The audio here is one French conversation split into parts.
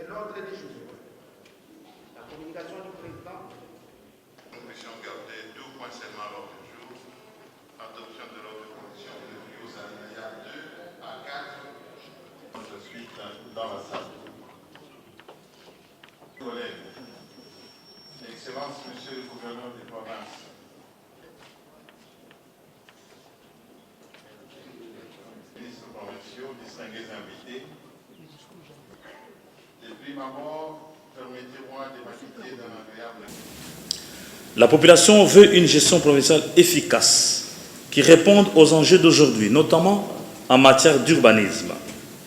L'ordre du jour. La communication du président. Nous puissions garder deux points seulement à l'ordre du jour. Adoption de l'ordre de commission prévue aux alinéas 2 à 4. Je suis dans la salle. Collègues, Excellence, Monsieur le gouverneur des provinces, ministres provinciaux, distingués invités, depuis ma mort, permettez-moi de m'acquitter d'un agréable. La population veut une gestion provinciale efficace qui réponde aux enjeux d'aujourd'hui, notamment en matière d'urbanisme,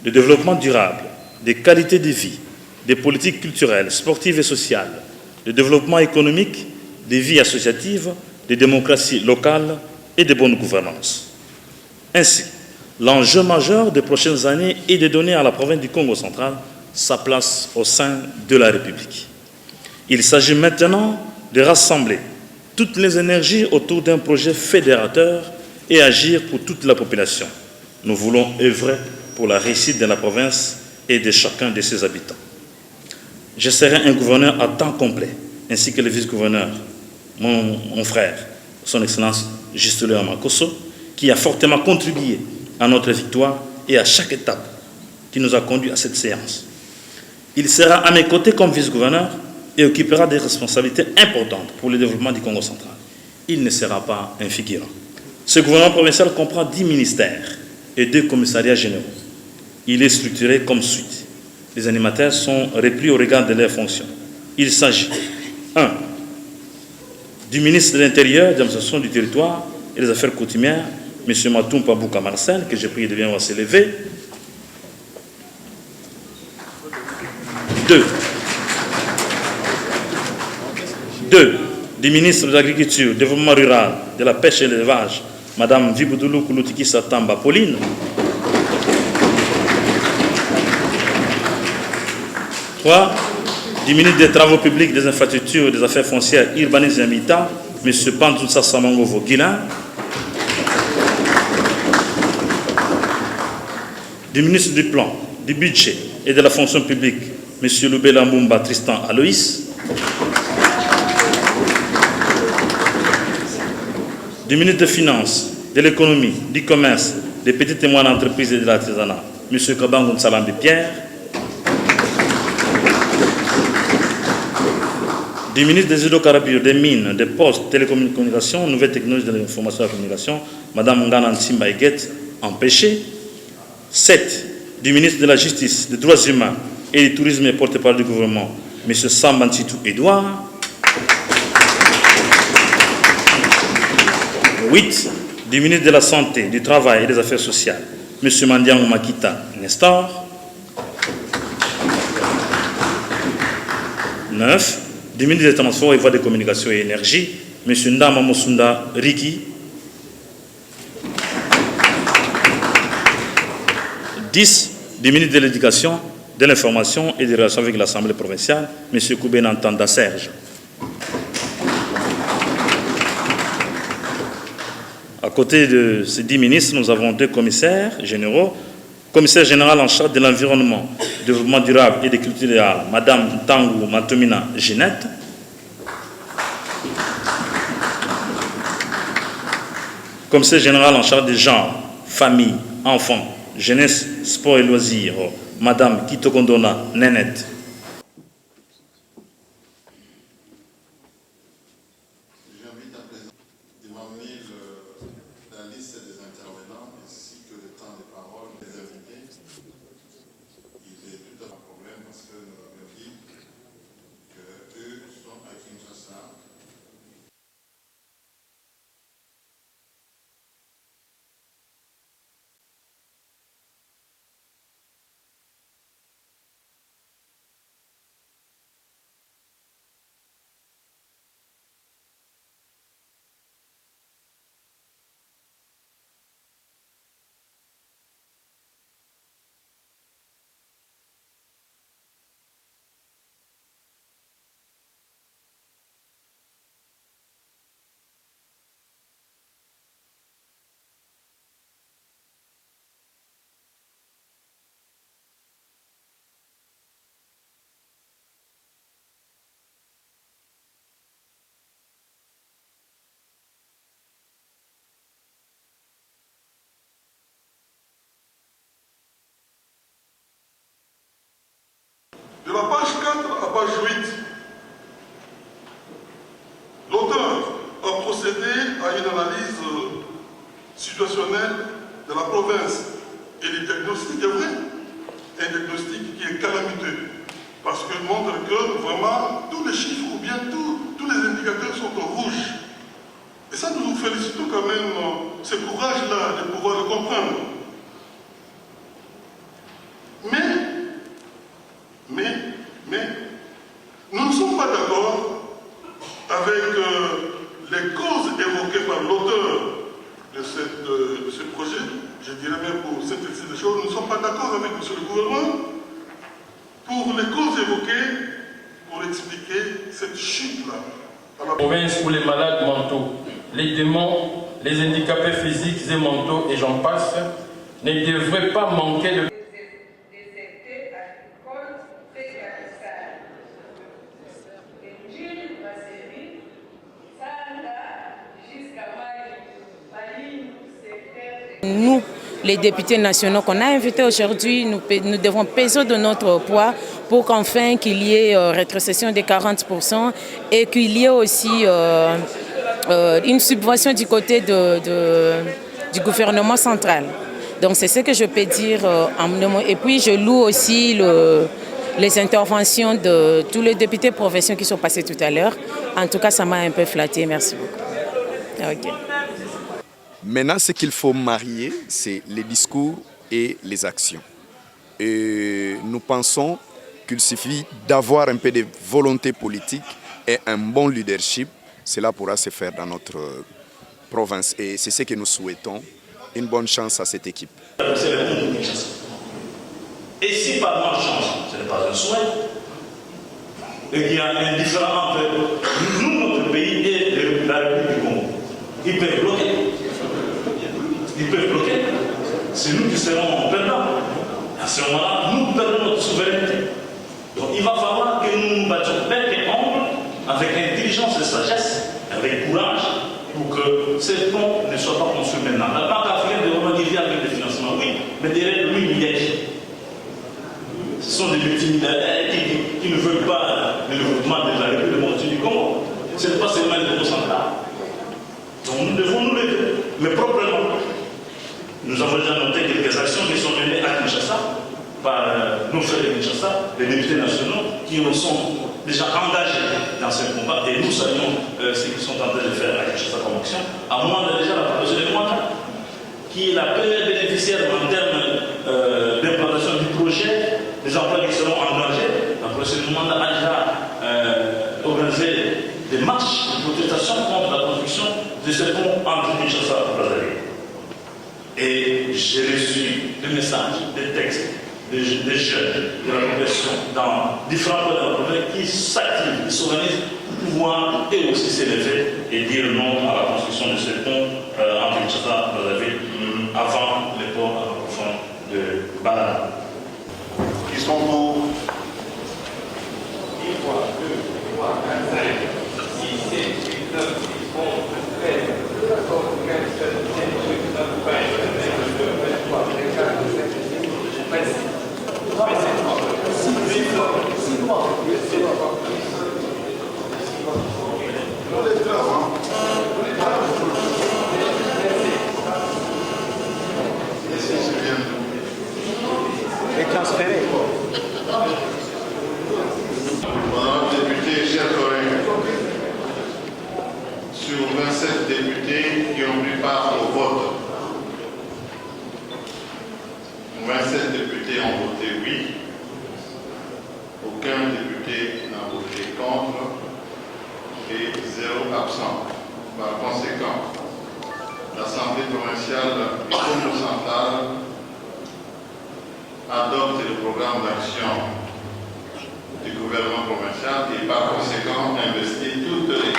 de développement durable, de qualité de vie, des politiques culturelles, sportives et sociales, de développement économique, de vie associative, de démocratie locale et de bonne gouvernance. Ainsi, l'enjeu majeur des prochaines années est de donner à la province du Congo central sa place au sein de la République. Il s'agit maintenant de rassembler toutes les énergies autour d'un projet fédérateur et agir pour toute la population. Nous voulons œuvrer pour la réussite de la province et de chacun de ses habitants. Je serai un gouverneur à temps complet, ainsi que le vice-gouverneur, mon frère, son Excellence Juste Makosso, qui a fortement contribué à notre victoire et à chaque étape qui nous a conduits à cette séance. Il sera à mes côtés comme vice-gouverneur et occupera des responsabilités importantes pour le développement du Congo central. Il ne sera pas un figurant. Ce gouvernement provincial comprend 10 ministères et 2 commissariats généraux. Il est structuré comme suit. Les animateurs sont repris au regard de leurs fonctions. Il s'agit 1. Du ministre de l'Intérieur, de l'administration du territoire et des affaires coutumières, M. Matoumpa Bouka Marcel, que j'ai prié de bien s'élever. 2. Du ministre de l'Agriculture, Développement rural, de la Pêche et de l'Élevage, Mme Viboudulu Kouloutiki Satamba Pauline. 3. Du ministre des Travaux publics, des Infrastructures et des Affaires foncières, Urbanisme et Habitat, M. Pantoutsa Samangovo Guilin. Du ministre du Plan, du Budget et de la Fonction publique, M. Loubela Mumba Tristan Aloïs. Du ministre des Finances, de l'Économie, du Commerce, des petites et moyennes entreprises et de l'artisanat, M. Kabangoun Salam de Pierre. Du ministre des hydrocarbures, des mines, des postes, télécommunications, nouvelles technologies de l'information et de la communication, Mme Ngana Nsimba Eguet, empêchée. 7. Du ministre de la Justice, des Droits humains et du Tourisme et porte-parole du gouvernement, M. Sambantitou Edouard. 8. Du ministre de la Santé, du Travail et des Affaires sociales, M. Mandiang Makita Nestor. 9. Du ministre des Transports et Voies de Communication et Énergie, M. Ndama Mosunda Riki. 10. Du ministre de l'Éducation, de l'Information et des Relations avec l'Assemblée provinciale, M. Koubenantanda Serge. À côté de ces 10 ministres, nous avons 2 commissaires généraux. Commissaire général en charge de l'environnement, du développement durable et des cultures, Mme Tangou Matomina Ginette. Commissaire général en charge des genres, famille, enfants, jeunesse, sport et loisirs, Madame Kitokondona Nenet. J'invite à présent de m'amener la liste des intervenants ainsi que le temps de parole des invités. Il est tout un problème parce que nous avons dit qu'eux sont à Kinshasa. De la page 4 à page 8, l'auteur a procédé à une analyse situationnelle de la province. Et le diagnostic est vrai, un diagnostic qui est calamiteux, parce qu'il montre que vraiment tous les chiffres ou bien tous les indicateurs sont au rouge. Et ça, nous nous félicitons quand même ce courage-là de pouvoir le comprendre. Mais, nous ne sommes pas d'accord avec les causes évoquées par l'auteur de ce projet. Je dirais même pour synthétiser les choses, nous ne sommes pas d'accord avec M. le gouvernement pour les causes évoquées pour expliquer cette chute-là. Province où les malades mentaux, les démons, les handicapés physiques et mentaux et j'en passe, ne devraient pas manquer de Nous, les députés nationaux qu'on a invités aujourd'hui, nous devons peser de notre poids pour qu'enfin qu'il y ait rétrocession de 40% et qu'il y ait aussi une subvention du côté du gouvernement central. Donc c'est ce que je peux dire. Et puis je loue aussi les interventions de tous les députés provinciaux qui sont passés tout à l'heure. En tout cas, ça m'a un peu flatté. Merci beaucoup. Okay. Maintenant, ce qu'il faut marier, c'est les discours et les actions. Et nous pensons qu'il suffit d'avoir un peu de volonté politique et un bon leadership. Cela pourra se faire dans notre province. Et c'est ce que nous souhaitons. Une bonne chance à cette équipe. C'est le monde de Kinshasa. Et si par malchance, ce n'est pas un souhait, et qu'il y a un différent entre nous, notre pays et la République du Congo, ils peuvent bloquer. Ils peuvent bloquer. C'est nous qui serons perdants. À ce moment-là, nous perdons notre souveraineté. Donc il va falloir que nous nous battions bec et ongle, avec intelligence et sagesse, avec courage, pour que ces ponts ne soient pas construits maintenant. La Banque africaine de revenir avec des financements, oui, mais derrière lui, il y a qui? Ce sont des multimilliardaires qui ne veulent pas le développement de la République du Congo. Ce n'est pas seulement le Congo central. Donc nous devons nous lever, mais proprement. Nous avons déjà noté quelques actions qui sont menées à Kinshasa par nos frères de Kinshasa, les députés nationaux, qui nous sont déjà engagés dans ce combat. Et nous saluons ce qu'ils sont en train de faire à Kinshasa comme action. À moins de déjà la proposition de Rwanda, qui est la première bénéficiaire en termes d'implantation du projet, des emplois qui seront engagés. La proposition de Rwanda a déjà organisé des marches de protestation contre la construction de ce pont entre Kinshasa et Brazzaville. Et j'ai reçu des messages, des textes, des jeunes de la population dans différents points de la province qui s'activent, qui s'organisent pour pouvoir eux aussi s'élever et dire non à la construction de ce pont entre Kinshasa et Brazzaville avant le port à la profonde de Banana. Qui sont pour 1, 2, 3, 4, 5, 6, 7, 8, 9, 10, 11, 13, 14, 15, 16, 17, 18, 19, 20, 21, 22, 23, 24, 25, 26, 27, 28. 27 députés ont voté oui. Aucun député n'a voté contre et 0 absent. Par conséquent, l'Assemblée provinciale du Congo central adopte le programme d'action du gouvernement provincial et par conséquent investit toute l'équipe.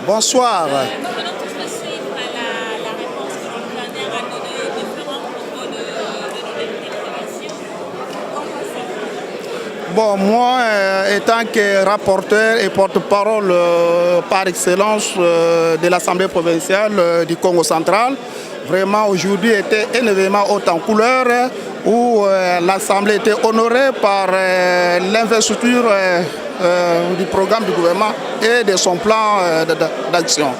Bonsoir. Nous venons tous de suivre la réponse que le gouverneur a donnée aux différents propos de nos députés provinciaux. Bon, moi, étant que rapporteur et porte-parole par excellence de l'Assemblée provinciale du Congo central, vraiment aujourd'hui était un événement haut en couleur où l'Assemblée était honorée par l'investiture du programme du gouvernement et de son plan d'action.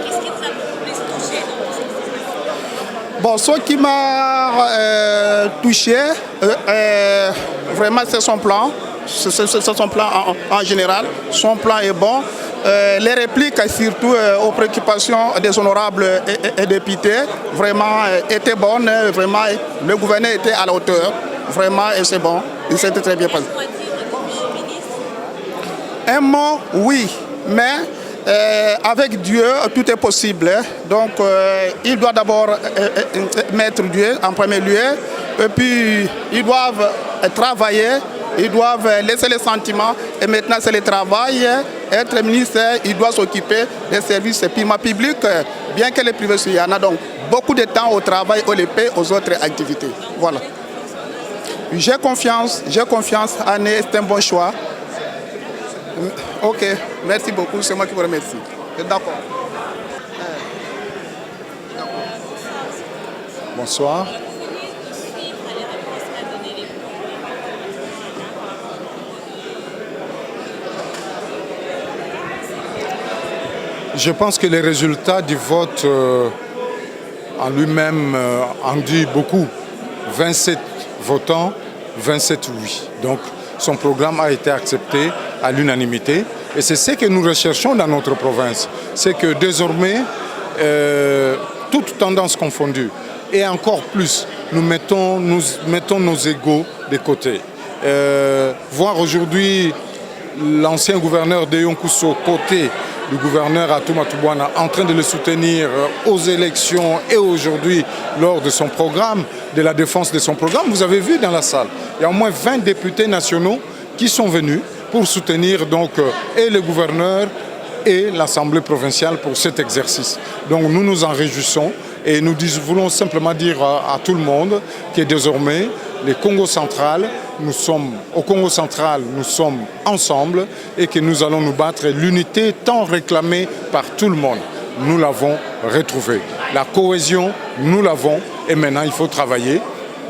Qu'est-ce qui vous a le plus touché dans cette discussion? Bon, ce qui m'a touché, vraiment, c'est son plan. C'est son plan en général. Son plan est bon. Les répliques, surtout aux préoccupations des honorables et députés, vraiment étaient bonnes. Vraiment, le gouverneur était à la hauteur. Vraiment, et c'est bon. Il s'était très bien passé. Un mot, oui, mais avec Dieu, tout est possible. Donc, il doit d'abord mettre Dieu en premier lieu, et puis ils doivent travailler, ils doivent laisser les sentiments, et maintenant c'est le travail. Être ministre, il doit s'occuper des services purement publics, bien que les privés, il y en a donc beaucoup de temps au travail, au LP, aux autres activités. Voilà. J'ai confiance, Anne, c'est un bon choix. Ok, merci beaucoup, c'est moi qui vous remercie. D'accord. Bonsoir. Je pense que les résultats du vote en lui-même en dit beaucoup. 27 votants, 27 oui. Donc son programme a été accepté à l'unanimité. Et c'est ce que nous recherchons dans notre province. C'est que désormais, toutes tendances confondues, et encore plus, nous mettons nos égos de côté. Voir aujourd'hui l'ancien gouverneur de Yonkuso côté du gouverneur Atouma Toubouana en train de le soutenir aux élections et aujourd'hui lors de son programme, de la défense de son programme. Vous avez vu dans la salle, il y a au moins 20 députés nationaux qui sont venus pour soutenir donc et le gouverneur et l'Assemblée provinciale pour cet exercice. Donc nous nous en réjouissons et nous voulons simplement dire à tout le monde que désormais les Congo central, au Congo central, nous sommes ensemble et que nous allons nous battre. L'unité tant réclamée par tout le monde, nous l'avons retrouvée. La cohésion, nous l'avons et maintenant il faut travailler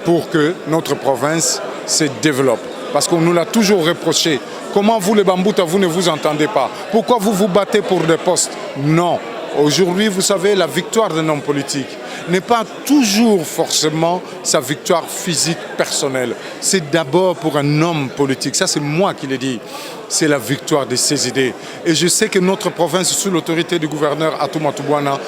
pour que notre province se développe. Parce qu'on nous l'a toujours reproché. Comment vous les Bambouta, vous ne vous entendez pas? Pourquoi vous vous battez pour des postes? Non. Aujourd'hui, vous savez, la victoire d'un homme politique n'est pas toujours forcément sa victoire physique personnelle. C'est d'abord pour un homme politique, ça c'est moi qui l'ai dit, c'est la victoire de ses idées. Et je sais que notre province, sous l'autorité du gouverneur Atoumata Bouana,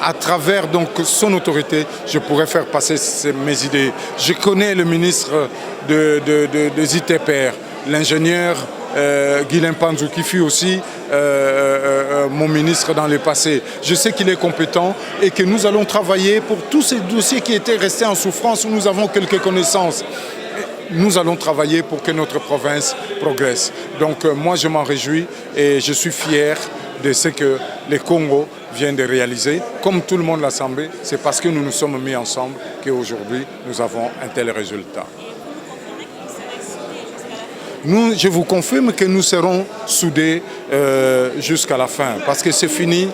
à travers donc son autorité, je pourrais faire passer mes idées. Je connais le ministre des ITPR, l'ingénieur Guilain Panzou, qui fut aussi mon ministre dans le passé. Je sais qu'il est compétent et que nous allons travailler pour tous ces dossiers qui étaient restés en souffrance où nous avons quelques connaissances. Nous allons travailler pour que notre province progresse. Donc moi je m'en réjouis et je suis fier de ce que les Congo viennent de réaliser. Comme tout le monde l'a semblé, c'est parce que nous nous sommes mis ensemble qu'aujourd'hui nous avons un tel résultat. Je vous confirme que nous serons soudés jusqu'à la fin, parce que c'est fini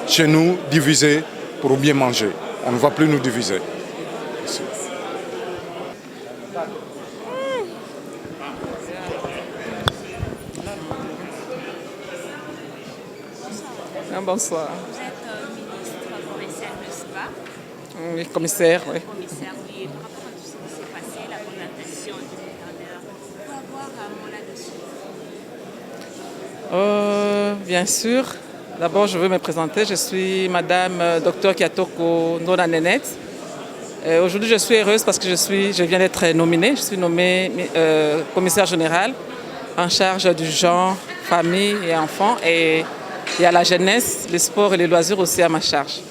chez nous, diviser pour bien manger. On ne va plus nous diviser. Bonsoir. Vous êtes ministre provincial, n'est-ce pas? Oui, commissaire, oui. Commissaire, oui. Par rapport à tout ce qui s'est passé, la présentation du gouverneur, on peut avoir un mot là-dessus? Bien sûr. D'abord, je veux me présenter. Je suis Madame Dr Kiatoko Ndona Nenet. Aujourd'hui, je suis heureuse parce que je viens d'être nommée. Je suis nommée commissaire général en charge du genre, famille et enfants. Et à la jeunesse, les sports et les loisirs aussi à ma charge.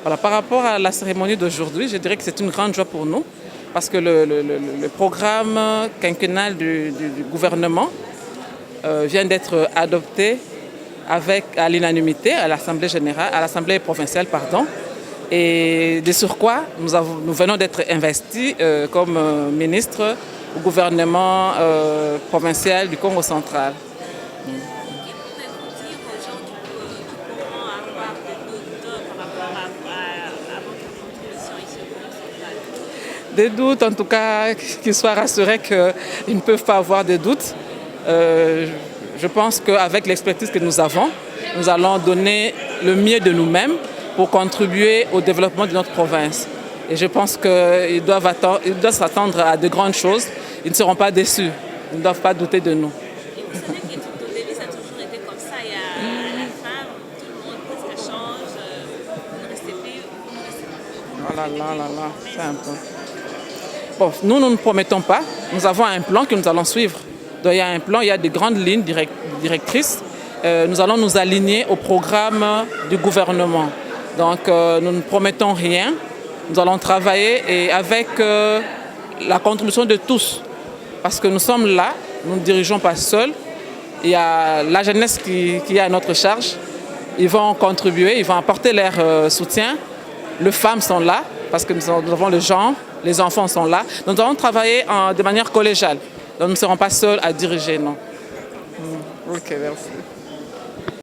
Voilà, par rapport à la cérémonie d'aujourd'hui, je dirais que c'est une grande joie pour nous parce que le programme quinquennal du gouvernement vient d'être adopté à l'unanimité à l'Assemblée provinciale, pardon. Et de surcroît, nous venons d'être investis comme ministre au gouvernement provincial du Congo central. Des doutes, en tout cas, qu'ils soient rassurés qu'ils ne peuvent pas avoir de doutes. Je pense qu'avec l'expertise que nous avons, nous allons donner le mieux de nous-mêmes pour contribuer au développement de notre province. Et je pense qu'ils doivent s'attendre à de grandes choses. Ils ne seront pas déçus. Ils ne doivent pas douter de nous. Et vous savez que au début, ça a toujours été comme ça. Et à la fin, tout le monde presque change. Vous ne restez plus. Oh là là là là, c'est un peu... Bon, nous ne promettons pas. Nous avons un plan que nous allons suivre. Donc, il y a un plan, il y a des grandes lignes directrices. Nous allons nous aligner au programme du gouvernement. Donc, nous ne promettons rien. Nous allons travailler et avec la contribution de tous. Parce que nous sommes là, nous ne dirigeons pas seuls. Il y a la jeunesse qui est à notre charge. Ils vont contribuer, ils vont apporter leur soutien. Les femmes sont là parce que nous avons le genre. Les enfants sont là. Donc, nous allons travailler de manière collégiale. Donc, nous ne serons pas seuls à diriger, non. Ok, merci.